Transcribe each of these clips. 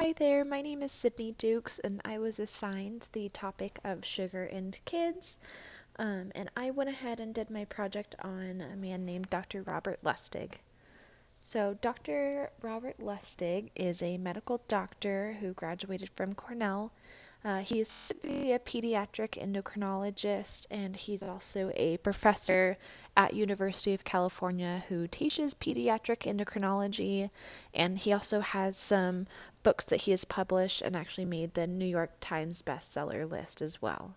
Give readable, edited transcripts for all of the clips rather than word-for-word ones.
Hi there, my name is Sydney Dukes, and I was assigned the topic of sugar and kids. And I went ahead and did my project on a man named Dr. Robert Lustig. So, Dr. Robert Lustig is a medical doctor who graduated from Cornell. He is specifically a pediatric endocrinologist, and he's also a professor at University of California who teaches pediatric endocrinology, and he also has some books that he has published and actually made the New York Times bestseller list as well.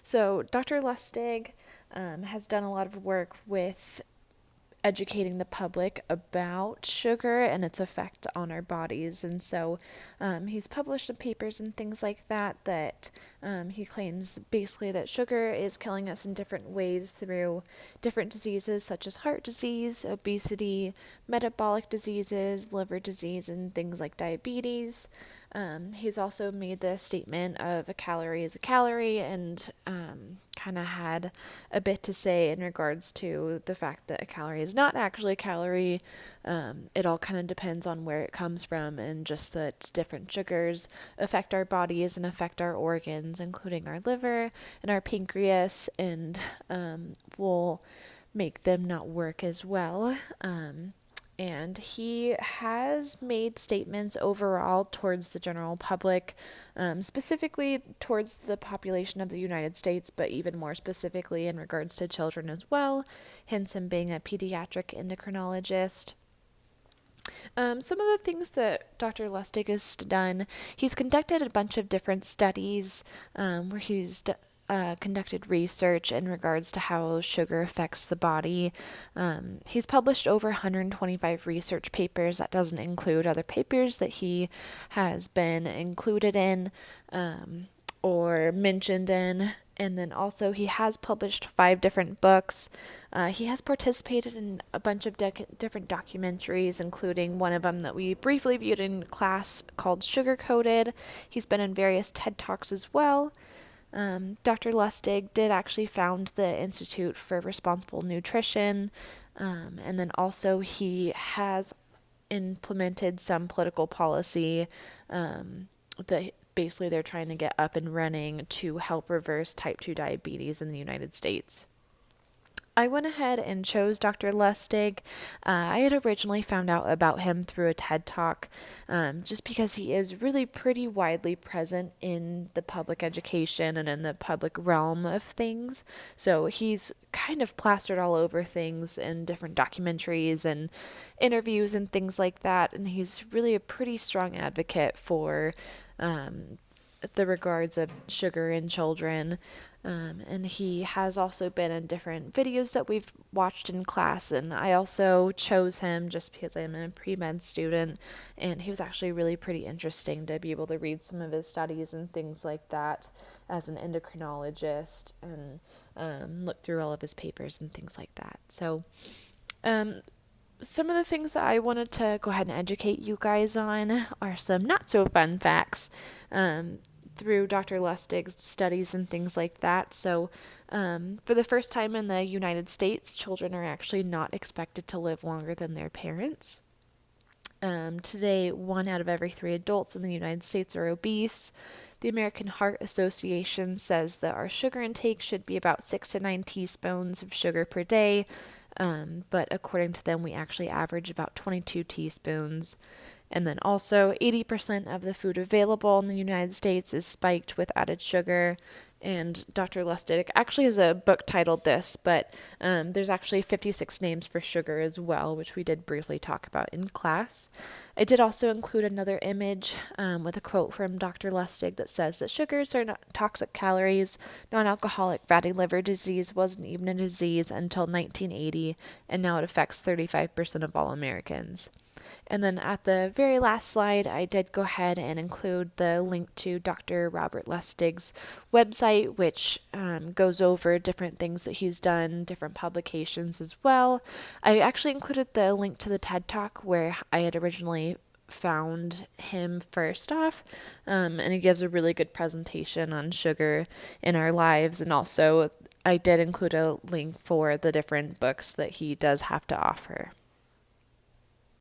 So, Dr. Lustig has done a lot of work with educating the public about sugar and its effect on our bodies. And so he's published some papers and things like that he claims basically that sugar is killing us in different ways through different diseases such as heart disease, obesity, metabolic diseases, liver disease, and things like diabetes. He's also made the statement of a calorie is a calorie, and kind of had a bit to say in regards to the fact that a calorie is not actually a calorie. It all kind of depends on where it comes from, and just that different sugars affect our bodies and affect our organs, including our liver and our pancreas, and will make them not work as well. And he has made statements overall towards the general public, specifically towards the population of the United States, but even more specifically in regards to children as well, hence him being a pediatric endocrinologist. Some of the things that Dr. Lustig has done, he's conducted a bunch of different studies where he's conducted research in regards to how sugar affects the body. He's published over 125 research papers. That doesn't include other papers that he has been included in or mentioned in. And then also, he has published 5 different books. He has participated in a bunch of different documentaries, including one of them that we briefly viewed in class called Sugar Coated. He's been in various TED Talks as well. Dr. Lustig did actually found the Institute for Responsible Nutrition, and then also he has implemented some political policy that basically they're trying to get up and running to help reverse type 2 diabetes in the United States. I went ahead and chose Dr. Lustig. I had originally found out about him through a TED Talk, just because he is really pretty widely present in the public education and in the public realm of things. So he's kind of plastered all over things in different documentaries and interviews and things like that. And he's really a pretty strong advocate for the regards of sugar in children. And he has also been in different videos that we've watched in class, and I also chose him just because I'm a pre-med student, and he was actually really pretty interesting to be able to read some of his studies and things like that as an endocrinologist, and look through all of his papers and things like that. So some of the things that I wanted to go ahead and educate you guys on are some not so fun facts through Dr. Lustig's studies and things like that. So, for the first time in the United States, children are actually not expected to live longer than their parents. Today, 1 out of every 3 adults in the United States are obese. The American Heart Association says that our sugar intake should be about 6 to 9 teaspoons of sugar per day, but according to them, we actually average about 22 teaspoons. And then also 80% of the food available in the United States is spiked with added sugar. And Dr. Lustig actually has a book titled this, but there's actually 56 names for sugar as well, which we did briefly talk about in class. I did also include another image with a quote from Dr. Lustig that says that sugars are not toxic calories. Non-alcoholic fatty liver disease wasn't even a disease until 1980, and now it affects 35% of all Americans. And then at the very last slide, I did go ahead and include the link to Dr. Robert Lustig's website, which goes over different things that he's done, different publications as well. I actually included the link to the TED Talk where I had originally found him first off, and he gives a really good presentation on sugar in our lives, and also I did include a link for the different books that he does have to offer.